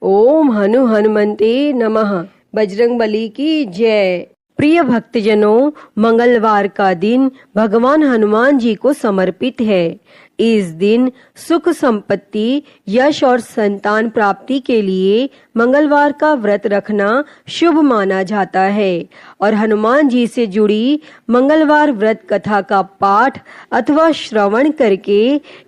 ओम हनु हनुमते नमः। बजरंगबली की जय। प्रिय भक्तजनों, मंगलवार का दिन भगवान हनुमान जी को समर्पित है। इस दिन सुख संपत्ति, यश और संतान प्राप्ति के लिए मंगलवार का व्रत रखना शुभ माना जाता है और हनुमान जी से जुड़ी मंगलवार व्रत कथा का पाठ अथवा श्रवण करके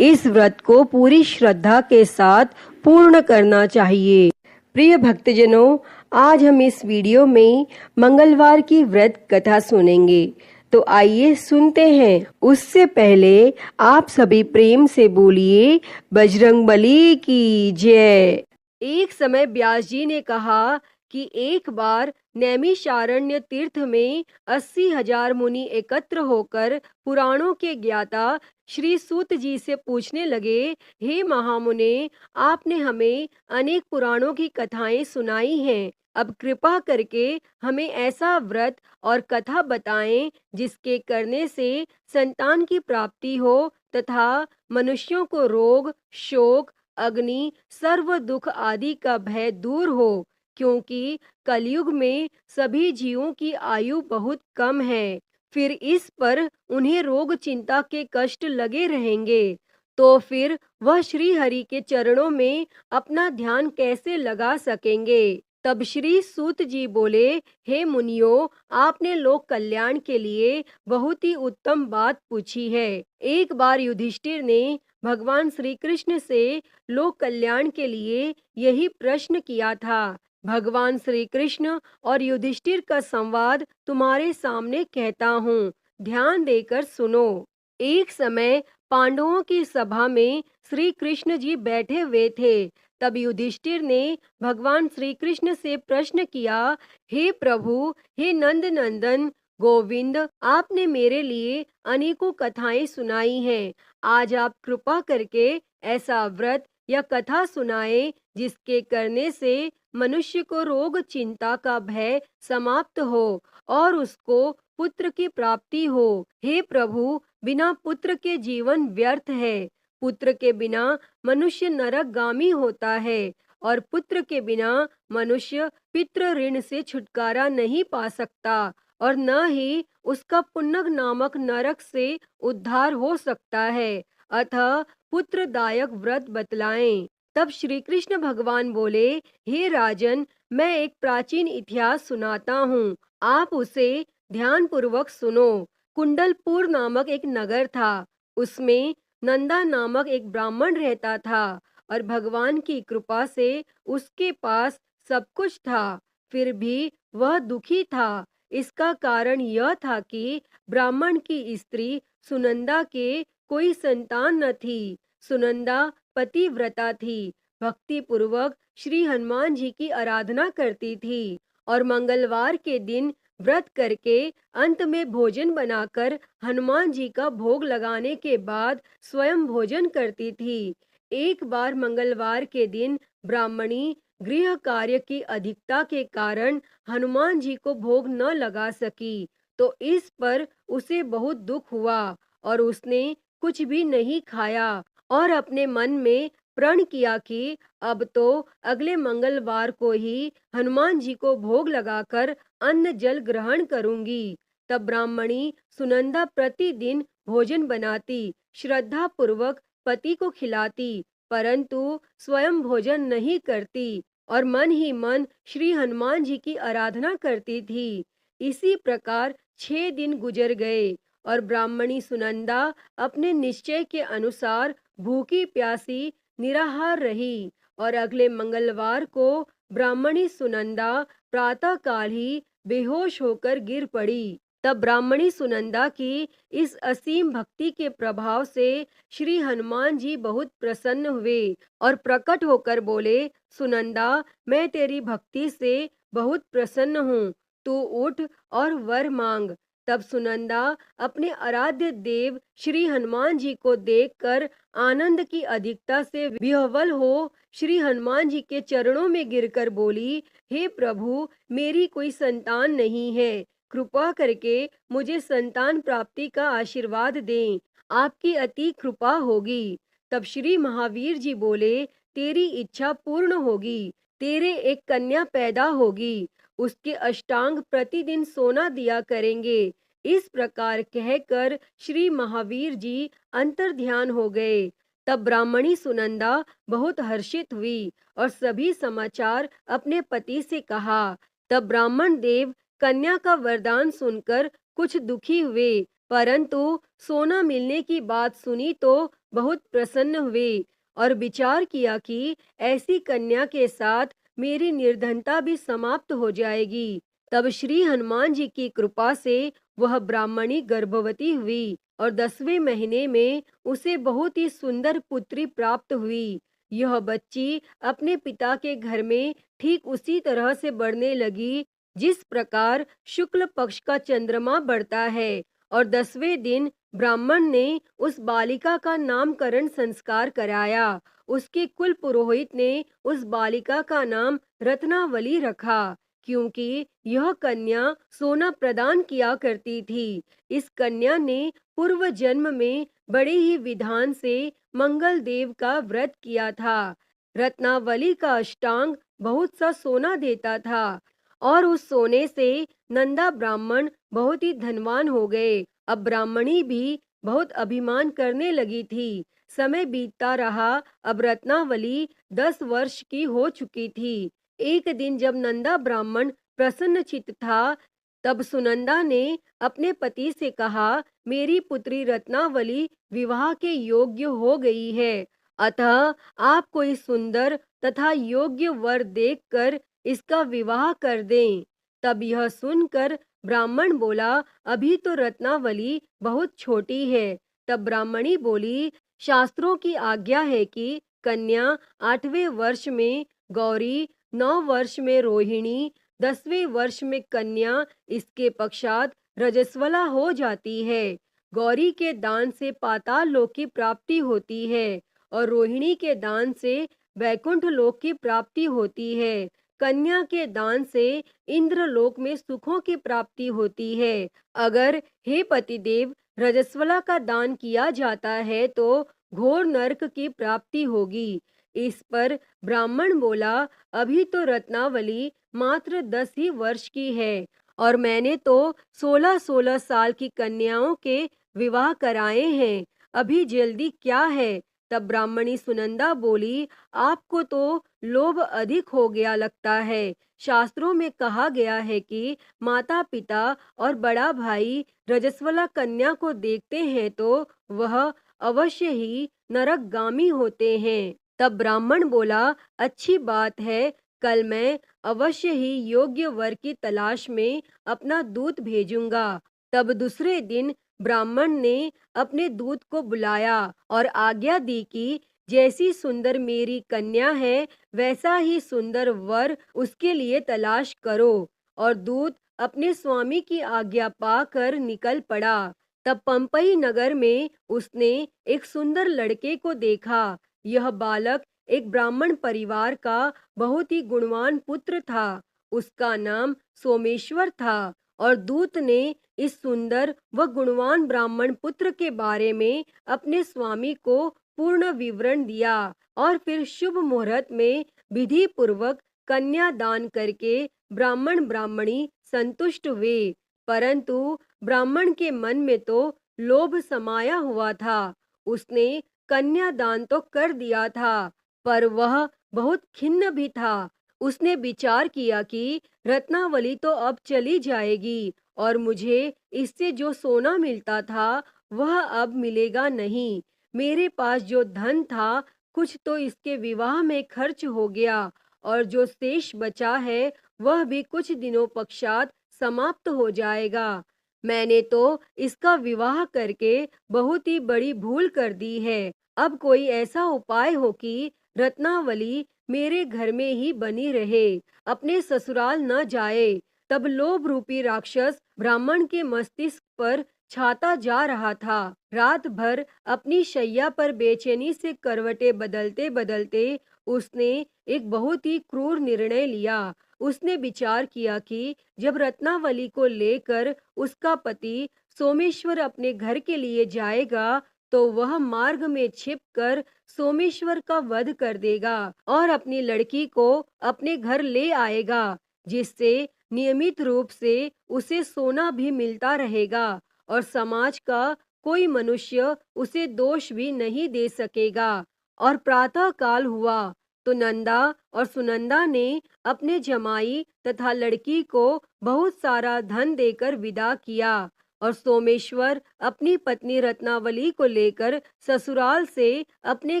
इस व्रत को पूरी श्रद्धा के साथ पूर्ण करना चाहिए। प्रिय भक्तजनों, आज हम इस वीडियो में मंगलवार की व्रत कथा सुनेंगे, तो आइए सुनते हैं। उससे पहले आप सभी प्रेम से बोलिए बजरंगबली की जय। एक समय व्यास जी ने कहा कि एक बार नैमिषारण्य तीर्थ में 80,000 मुनि एकत्र होकर पुराणों के ज्ञाता श्री सूत जी से पूछने लगे, हे महामुने, आपने हमें अनेक पुराणों की कथाएं सुनाई हैं। अब कृपा करके हमें ऐसा व्रत और कथा बताएं जिसके करने से संतान की प्राप्ति हो तथा मनुष्यों को रोग, शोक, अग्नि, सर्व दुख आदि का भय दूर हो, क्योंकि कलयुग में सभी जीवों की आयु बहुत कम है। फिर इस पर उन्हें रोग चिंता के कष्ट लगे रहेंगे, तो फिर वह श्री हरि के चरणों में अपना ध्यान कैसे लगा सकेंगे। तब श्री सूत जी बोले, हे मुनियों, आपने लोक कल्याण के लिए बहुत ही उत्तम बात पूछी है। एक बार युधिष्ठिर ने भगवान श्री कृष्ण से लोक कल्याण के लिए यही प्रश्न किया था। भगवान श्री कृष्ण और युधिष्ठिर का संवाद तुम्हारे सामने कहता हूँ, ध्यान देकर सुनो। एक समय पांडवों की सभा में श्री कृष्ण जी बैठे हुए थे। तब युधिष्ठिर ने भगवान श्री कृष्ण से प्रश्न किया, हे प्रभु, हे नंद नंदन गोविंद, आपने मेरे लिए अनेकों कथाएं सुनाई हैं। आज आप कृपा करके ऐसा व्रत या कथा सुनाए जिसके करने से मनुष्य को रोग चिंता का भय समाप्त हो और उसको पुत्र की प्राप्ति हो। हे प्रभु, बिना पुत्र के जीवन व्यर्थ है। पुत्र के बिना मनुष्य नरकगामी होता है और पुत्र के बिना मनुष्य पितृ ऋण से छुटकारा नहीं पा सकता और न ही उसका पुण्य नामक नरक से उद्धार हो सकता है। अतः पुत्रदायक व्रत बतलाएं। तब श्री कृष्ण भगवान बोले, हे राजन, मैं एक प्राचीन इतिहास सुनाता हूँ, आप उसे ध्यान पूर्वक सुनो। कुंडलपुर नामक एक नगर था। उसमें नंदा नामक एक ब्राह्मण रहता था और भगवान की कृपा से उसके पास सब कुछ था। फिर भी वह दुखी था। इसका कारण यह था कि ब्राह्मण की स्त्री सुनंदा के कोई संतान न थी। सुनंदा पतिव्रता थी, भक्ति पूर्वक श्री हनुमान जी की आराधना करती थी और मंगलवार के दिन व्रत करके अंत में भोजन बनाकर हनुमान जी का भोग लगाने के बाद स्वयं भोजन करती थी। एक बार मंगलवार के दिन ब्राह्मणी गृह कार्य की अधिकता के कारण हनुमान जी को भोग न लगा सकी, तो इस पर उसे बहुत दुख हुआ और उसने कुछ भी नहीं खाया और अपने मन में प्रण किया कि अब तो अगले मंगलवार को ही हनुमान जी को भोग लगाकर अन्न जल ग्रहण करूंगी। तब ब्राह्मणी सुनंदा प्रतिदिन भोजन बनाती, श्रद्धा पूर्वक पति को खिलाती, परंतु स्वयं भोजन नहीं करती और मन ही मन श्री हनुमान जी की आराधना करती थी। इसी प्रकार 6 दिन गुजर गए और ब्राह्मणी सुनंदा अपने निश्चय के अनुसार भूखी प्यासी निराहार रही और अगले मंगलवार को ब्राह्मणी सुनंदा प्रातःकाल ही बेहोश होकर गिर पड़ी। तब ब्राह्मणी सुनंदा की इस असीम भक्ति के प्रभाव से श्री हनुमान जी बहुत प्रसन्न हुए और प्रकट होकर बोले, सुनंदा, मैं तेरी भक्ति से बहुत प्रसन्न हूँ, तू उठ और वर मांग। तब सुनंदा अपने आराध्य देव श्री हनुमान जी को देखकर आनंद की अधिकता से विह्वल हो श्री हनुमान जी के चरणों में गिरकर बोली, हे प्रभु, मेरी कोई संतान नहीं है, कृपा करके मुझे संतान प्राप्ति का आशीर्वाद दें, आपकी अति कृपा होगी। तब श्री महावीर जी बोले, तेरी इच्छा पूर्ण होगी। तेरे एक कन्या पैदा होगी, उसके अष्टांग प्रतिदिन सोना दिया करेंगे। इस प्रकार कहकर श्री महावीर जी अंतर्ध्यान हो गए। तब ब्राह्मणी सुनंदा बहुत हर्षित हुई और सभी समाचार अपने पति से कहा। तब ब्राह्मण देव कन्या का वरदान सुनकर कुछ दुखी हुए, परंतु सोना मिलने की बात सुनी तो बहुत प्रसन्न हुए और विचार किया कि ऐसी कन्या के साथ मेरी निर्धनता भी समाप्त हो जाएगी। तब श्री हनुमान जी की कृपा से वह ब्राह्मणी गर्भवती हुई और 10वें महीने में उसे बहुत ही सुंदर पुत्री प्राप्त हुई। यह बच्ची अपने पिता के घर में ठीक उसी तरह से बढ़ने लगी जिस प्रकार शुक्ल पक्ष का चंद्रमा बढ़ता है। और 10वें दिन ब्राह्मण ने उस बालिका का नामकरण संस्कार कराया। उसके कुल पुरोहित ने उस बालिका का नाम रत्नावली रखा, क्योंकि यह कन्या सोना प्रदान किया करती थी। इस कन्या ने पूर्व जन्म में बड़े ही विधान से मंगल देव का व्रत किया था। रत्नावली का अष्टांग बहुत सा सोना देता था और उस सोने से नंदा ब्राह्मण बहुत ही धनवान हो गए। अब ब्राह्मणी भी बहुत अभिमान करने लगी थी। समय बीतता रहा। अब रत्नावली 10 वर्ष की हो चुकी थी। एक दिन जब नंदा ब्राह्मण प्रसन्न चित्त था, तब सुनंदा ने अपने पति से कहा, मेरी पुत्री रत्नावली विवाह के योग्य हो गई है, अतः आप कोई सुंदर तथा योग्य वर देखकर इसका विवाह कर दें। तब यह सुनकर ब्राह्मण बोला, अभी तो रत्नावली बहुत छोटी है। तब ब्राह्मणी बोली, शास्त्रों की आज्ञा है कि कन्या 8वें वर्ष में गौरी, 9 वर्ष में रोहिणी, 10वें वर्ष में कन्या, इसके पश्चात रजस्वला हो जाती है। गौरी के दान से पाताल लोक की प्राप्ति होती है और रोहिणी के दान से वैकुंठ लोक की प्राप्ति होती है। कन्या के दान से इंद्र लोक में सुखों की प्राप्ति होती है। अगर हे पतिदेव रजस्वला का दान किया जाता है तो घोर नरक की प्राप्ति होगी। इस पर ब्राह्मण बोला, अभी तो रत्नावली मात्र 10 ही वर्ष की है और मैंने तो 16-16 साल की कन्याओं के विवाह कराए हैं, अभी जल्दी क्या है। तब ब्राह्मणी सुनंदा बोली, आपको तो लोभ अधिक हो गया लगता है। शास्त्रों में कहा गया है कि माता पिता और बड़ा भाई रजस्वला कन्या को देखते हैं तो वह अवश्य ही नरकगामी होते हैं। तब ब्राह्मण बोला, अच्छी बात है, कल मैं अवश्य ही योग्य वर की तलाश में अपना दूत भेजूंगा। तब दूसरे दिन ब्राह्मण ने अपने दूत को बुलाया और आज्ञा दी कि जैसी सुंदर मेरी कन्या है वैसा ही सुंदर वर उसके लिए तलाश करो। और दूत अपने स्वामी की आज्ञा पाकर निकल पड़ा। तब पंपई नगर में उसने एक सुंदर लड़के को देखा। यह बालक एक ब्राह्मण परिवार का बहुत ही गुणवान पुत्र था। उसका नाम सोमेश्वर था और दूत ने इस सुंदर व गुणवान ब्राह्मण पुत्र के बारे में अपने स्वामी को पूर्ण विवरण दिया और फिर शुभ मुहूर्त में विधि पूर्वक कन्या दान करके ब्राह्मण ब्राह्मणी संतुष्ट हुए। परंतु ब्राह्मण के मन में तो लोभ समाया हुआ था। उसने कन्या दान तो कर दिया था, पर वह बहुत खिन्न भी था। उसने विचार किया कि रत्नावली तो अब चली जाएगी और मुझे इससे जो सोना मिलता था वह अब मिलेगा नहीं। मेरे पास जो धन था कुछ तो इसके विवाह में खर्च हो गया और जो शेष बचा है वह भी कुछ दिनों पश्चात समाप्त हो जाएगा। मैंने तो इसका विवाह करके बहुत ही बड़ी भूल कर दी है। अब कोई ऐसा उपाय हो कि रत्नावली मेरे घर में ही बनी रहे, अपने ससुराल न जाए। तब लोभ रूपी राक्षस ब्राह्मण के मस्तिष्क पर छाता जा रहा था। रात भर अपनी शैया पर बेचैनी से करवटें बदलते बदलते उसने एक बहुत ही क्रूर निर्णय लिया। उसने विचार किया कि जब रत्नावली को लेकर उसका पति सोमेश्वर अपने घर के लिए जाएगा तो वह मार्ग में छिपकर सोमेश्वर का वध कर देगा और अपनी लड़की को अपने घर ले आएगा, जिससे नियमित रूप से उसे सोना भी मिलता रहेगा और समाज का कोई मनुष्य उसे दोष भी नहीं दे सकेगा। और प्रातः काल हुआ तो नंदा और सुनंदा ने अपने जमाई तथा लड़की को बहुत सारा धन देकर विदा किया और सोमेश्वर अपनी पत्नी रत्नावली को लेकर ससुराल से अपने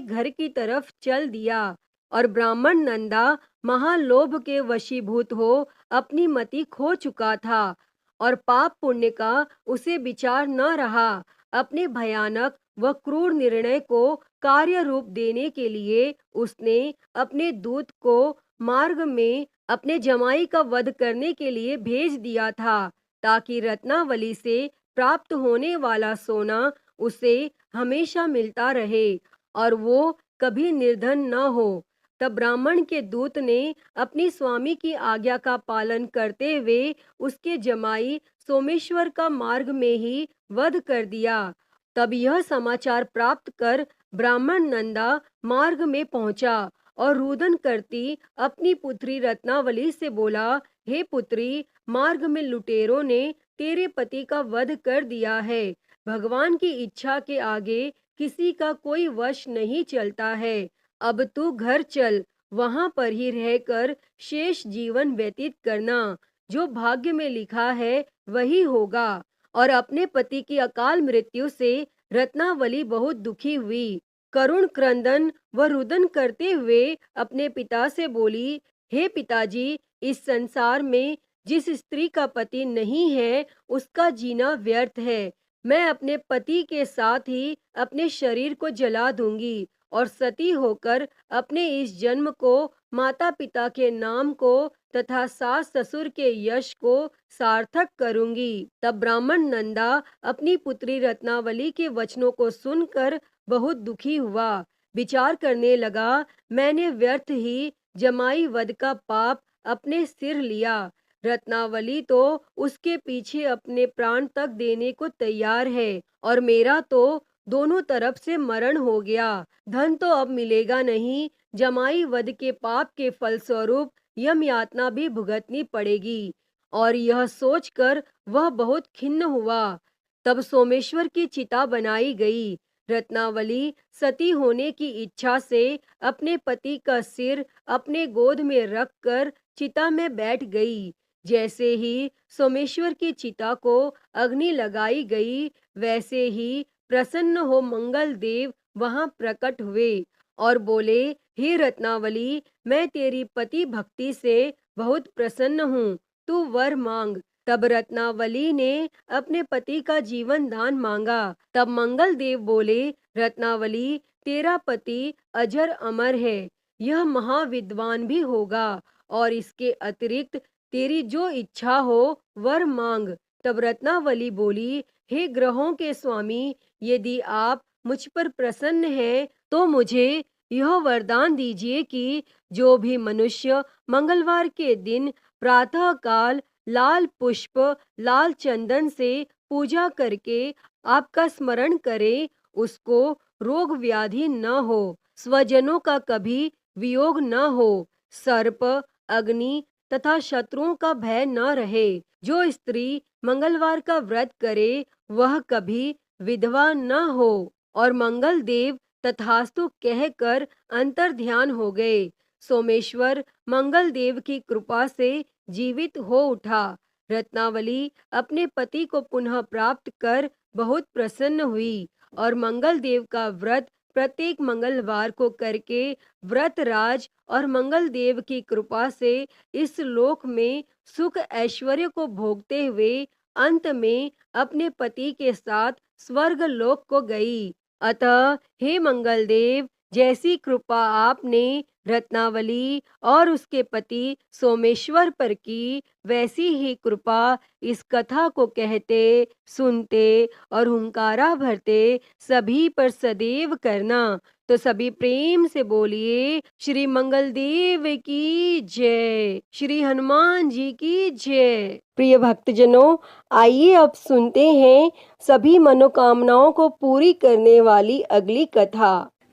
घर की तरफ चल दिया। और ब्राह्मण नंदा महालोभ के वशीभूत हो अपनी मति खो चुका था और पाप पुण्य का उसे विचार न रहा। अपने भयानक व क्रूर निर्णय को कार्य रूप देने के लिए उसने अपने दूत को मार्ग में अपने जमाई का वध करने के लिए भेज दिया था, ताकि रत्नावली से प्राप्त होने वाला सोना उसे हमेशा मिलता रहे और वो कभी निर्धन न हो। तब ब्राह्मण के दूत ने अपनी स्वामी की आज्ञा का पालन करते हुए उसके जमाई सोमेश्वर का मार्ग में ही वध कर दिया। तब यह समाचार प्राप्त कर ब्राह्मण नंदा मार्ग में पहुंचा और रुदन करती अपनी पुत्री रत्नावली से बोला, हे पुत्री, मार्ग में लुटेरों ने तेरे पति का वध कर दिया है। भगवान की इच्छा के आगे किसी का कोई वश नहीं चलता है। अब तू घर चल, वहां पर ही रहकर शेष जीवन व्यतीत करना। जो भाग्य में लिखा है वही होगा। और अपने पति की अकाल मृत्यु से रत्नावली बहुत दुखी हुई। करुण क्रंदन व रुदन करते हुए अपने पिता से बोली, हे पिताजी, इस संसार में जिस स्त्री का पति नहीं है उसका जीना व्यर्थ है। मैं अपने पति के साथ ही अपने शरीर को जला दूंगी और सती होकर अपने इस जन्म को, माता पिता के नाम को तथा सास ससुर के यश को सार्थक करूंगी। तब ब्राह्मण नंदा अपनी पुत्री रत्नावली के वचनों को सुनकर बहुत दुखी हुआ। विचार करने लगा, मैंने व्यर्थ ही जमाई वध का पाप अपने सिर लिया। रत्नावली तो उसके पीछे अपने प्राण तक देने को तैयार है और मेरा तो दोनों तरफ से मरण हो गया। धन तो अब मिलेगा नहीं, जमाई वध के पाप के फलस्वरूप यम यातना भी भुगतनी पड़ेगी। और यह सोचकर वह बहुत खिन्न हुआ। तब सोमेश्वर की चिता बनाई गई। रत्नावली सती होने की इच्छा से अपने पति का सिर अपने गोद में रखकर चिता में बैठ गई। जैसे ही सोमेश्वर की चिता को अग्नि लगाई गई, वैसे ही प्रसन्न हो मंगल देव वहां प्रकट हुए और बोले, हे रत्नावली, मैं तेरी पति भक्ति से बहुत प्रसन्न हूँ, तू वर मांग। तब रत्नावली ने अपने पति का जीवन दान मांगा। तब मंगल देव बोले, रत्नावली, तेरा पति अजर अमर है, यह महाविद्वान भी होगा और इसके अतिरिक्त तेरी जो इच्छा हो वर मांग। तब रत्नावली बोली, हे ग्रहों के स्वामी, यदि आप मुझ पर प्रसन्न हैं तो मुझे यह वरदान दीजिए कि जो भी मनुष्य मंगलवार के दिन प्रातः काल लाल पुष्प लाल चंदन से पूजा करके आपका स्मरण करे, उसको रोग व्याधि न हो, स्वजनों का कभी वियोग न हो, सर्प अग्नि तथा शत्रुओं का भय न रहे। जो स्त्री मंगलवार का व्रत करे वह कभी विधवा न हो। और मंगल देव तथास्तु कहकर अंतर ध्यान हो गए। सोमेश्वर मंगल देव की कृपा से जीवित हो उठा। रत्नावली अपने पति को पुनः प्राप्त कर बहुत प्रसन्न हुई और मंगल देव का व्रत प्रत्येक मंगलवार को करके व्रत राज और मंगल देव की कृपा से इस लोक में सुख ऐश्वर्य को भोगते हुए अंत में अपने पति के साथ स्वर्ग लोक को गई। अतः हे मंगल देव, जैसी कृपा आपने रत्नावली और उसके पति सोमेश्वर पर की, वैसी ही कृपा इस कथा को कहते सुनते और हुंकारा भरते सभी पर सदैव करना। तो सभी प्रेम से बोलिए श्री मंगल देव की जय, श्री हनुमान जी की जय। प्रिय भक्तजनों, आइए अब सुनते हैं सभी मनोकामनाओं को पूरी करने वाली अगली कथा।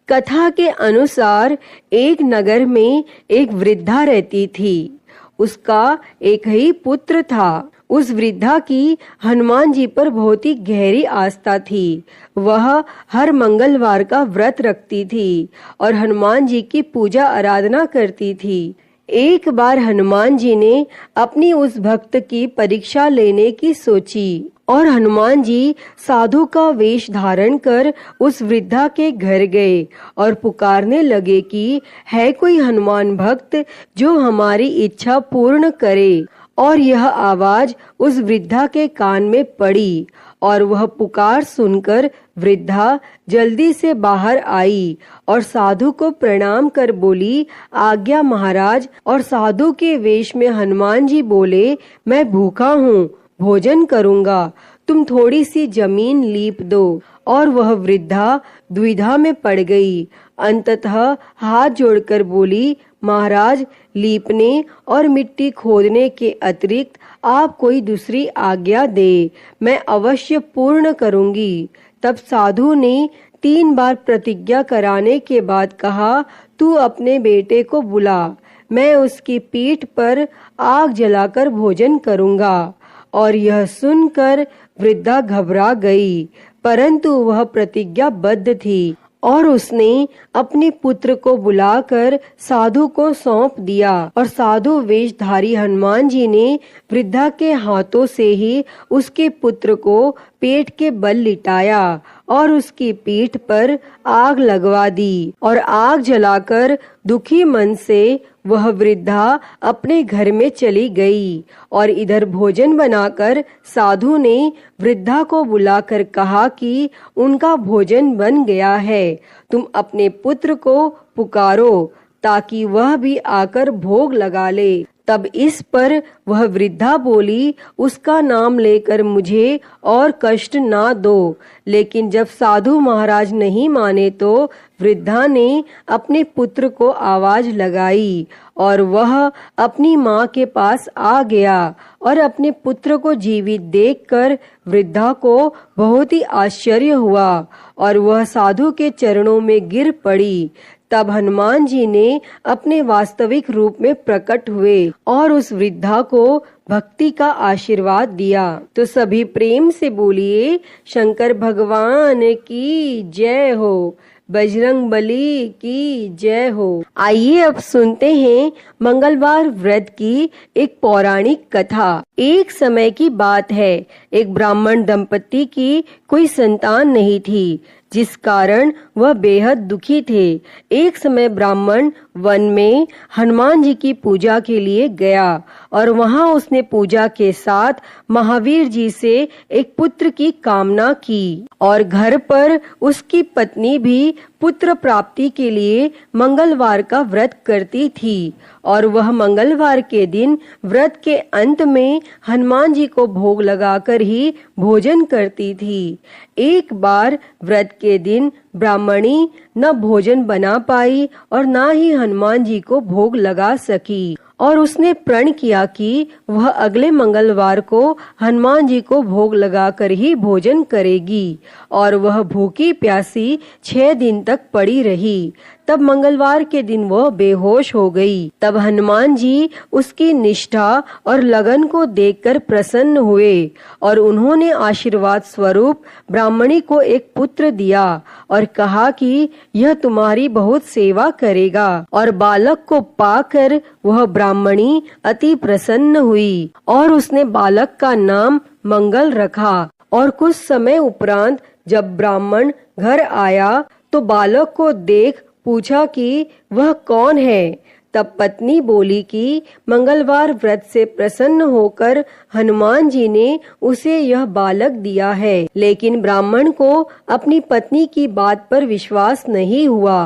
कथा के अनुसार एक नगर में एक वृद्धा रहती थी। उसका एक ही पुत्र था। उस वृद्धा की हनुमान जी पर बहुत ही गहरी आस्था थी। वह हर मंगलवार का व्रत रखती थी और हनुमान जी की पूजा आराधना करती थी। एक बार हनुमान जी ने अपनी उस भक्त की परीक्षा लेने की सोची और हनुमान जी साधु का वेश धारण कर उस वृद्धा के घर गए और पुकारने लगे कि है कोई हनुमान भक्त जो हमारी इच्छा पूर्ण करे। और यह आवाज उस वृद्धा के कान में पड़ी और वह पुकार सुनकर वृद्धा जल्दी से बाहर आई और साधु को प्रणाम कर बोली, आज्ञा महाराज। और साधु के वेश में हनुमान जी बोले, मैं भूखा हूँ, भोजन करूँगा, तुम थोड़ी सी जमीन लीप दो। और वह वृद्धा द्विधा में पड़ गई। अंततः हाथ जोड़कर बोली, महाराज, लीपने और मिट्टी खोदने के अतिरिक्त आप कोई दूसरी आज्ञा दे, मैं अवश्य पूर्ण करूंगी। तब साधु ने 3 बार प्रतिज्ञा कराने के बाद कहा, तू अपने बेटे को बुला, मैं उसकी पीठ पर आग जलाकर भोजन करूंगा। और यह सुनकर वृद्धा घबरा गई, परंतु वह प्रतिज्ञाबद्ध थी और उसने अपने पुत्र को बुलाकर साधु को सौंप दिया। और साधु वेशधारी हनुमान जी ने वृद्धा के हाथों से ही उसके पुत्र को पेट के बल लिटाया और उसकी पीठ पर आग लगवा दी और आग जलाकर दुखी मन से वह वृद्धा अपने घर में चली गई। और इधर भोजन बनाकर साधु ने वृद्धा को बुलाकर कहा कि उनका भोजन बन गया है, तुम अपने पुत्र को पुकारो ताकि वह भी आकर भोग लगा ले। तब इस पर वह वृद्धा बोली, उसका नाम लेकर मुझे और कष्ट ना दो। लेकिन जब साधु महाराज नहीं माने तो वृद्धा ने अपने पुत्र को आवाज लगाई और वह अपनी माँ के पास आ गया और अपने पुत्र को जीवित देखकर वृद्धा को बहुत ही आश्चर्य हुआ और वह साधु के चरणों में गिर पड़ी। तब हनुमान जी ने अपने वास्तविक रूप में प्रकट हुए और उस वृद्धा को भक्ति का आशीर्वाद दिया। तो सभी प्रेम से बोलिए, शंकर भगवान की जय हो, बजरंग बली की जय हो। आइए अब सुनते हैं मंगलवार व्रत की एक पौराणिक कथा। एक समय की बात है, एक ब्राह्मण दंपति की कोई संतान नहीं थी, जिस कारण वह बेहद दुखी थे। एक समय ब्राह्मण वन में हनुमान जी की पूजा के लिए गया और वहां उसने पूजा के साथ महावीर जी से एक पुत्र की कामना की और घर पर उसकी पत्नी भी पुत्र प्राप्ति के लिए मंगलवार का व्रत करती थी और वह मंगलवार के दिन व्रत के अंत में हनुमान जी को भोग लगाकर ही भोजन करती थी। एक बार व्रत के दिन ब्राह्मणी न भोजन बना पाई और न ही हनुमान जी को भोग लगा सकी और उसने प्रण किया कि वह अगले मंगलवार को हनुमान जी को भोग लगाकर ही भोजन करेगी और वह भूखी प्यासी 6 दिन तक पड़ी रही। तब मंगलवार के दिन वह बेहोश हो गई। तब हनुमान जी उसकी निष्ठा और लगन को देखकर प्रसन्न हुए और उन्होंने आशीर्वाद स्वरूप ब्राह्मणी को एक पुत्र दिया और कहा कि यह तुम्हारी बहुत सेवा करेगा। और बालक को पाकर वह ब्राह्मणी अति प्रसन्न हुई और उसने बालक का नाम मंगल रखा। और कुछ समय उपरांत जब ब्राह्मण घर आया तो बालक को देख पूछा कि वह कौन है। तब पत्नी बोली कि मंगलवार व्रत से प्रसन्न होकर हनुमान जी ने उसे यह बालक दिया है। लेकिन ब्राह्मण को अपनी पत्नी की बात पर विश्वास नहीं हुआ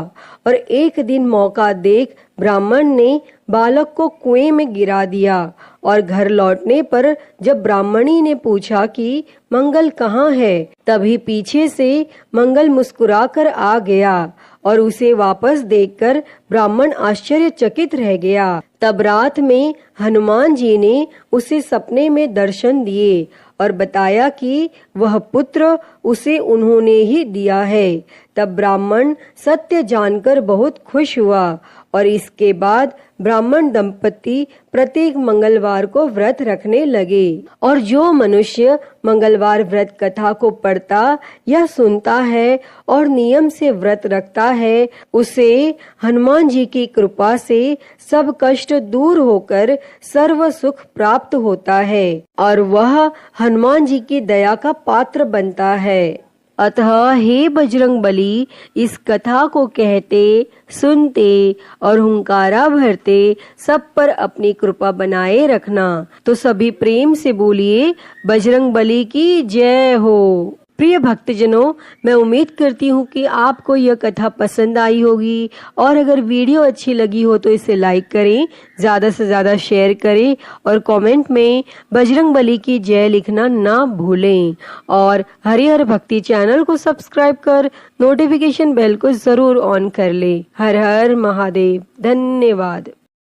और एक दिन मौका देख ब्राह्मण ने बालक को कुएं में गिरा दिया और घर लौटने पर जब ब्राह्मणी ने पूछा कि मंगल कहाँ है, तभी पीछे से मंगल मुस्कुराकर आ गया और उसे वापस देखकर ब्राह्मण आश्चर्यचकित रह गया। तब रात में हनुमान जी ने उसे सपने में दर्शन दिए और बताया कि वह पुत्र उसे उन्होंने ही दिया है। तब ब्राह्मण सत्य जानकर बहुत खुश हुआ और इसके बाद ब्राह्मण दंपति प्रत्येक मंगलवार को व्रत रखने लगे। और जो मनुष्य मंगलवार व्रत कथा को पढ़ता या सुनता है और नियम से व्रत रखता है, उसे हनुमान जी की कृपा से सब कष्ट दूर होकर सर्व सुख प्राप्त होता है और वह हनुमान जी की दया का पात्र बनता है। अतः हे बजरंग बली, इस कथा को कहते, सुनते और हुंकारा भरते सब पर अपनी कृपा बनाए रखना। तो सभी प्रेम से बोलिए बजरंग बली की जय हो। प्रिय भक्तजनों, मैं उम्मीद करती हूँ कि आपको यह कथा पसंद आई होगी और अगर वीडियो अच्छी लगी हो तो इसे लाइक करें, ज्यादा से ज्यादा शेयर करें और कमेंट में बजरंग बली की जय लिखना ना भूलें। और हरिहर भक्ति चैनल को सब्सक्राइब कर नोटिफिकेशन बेल को जरूर ऑन कर ले। हर हर महादेव। धन्यवाद।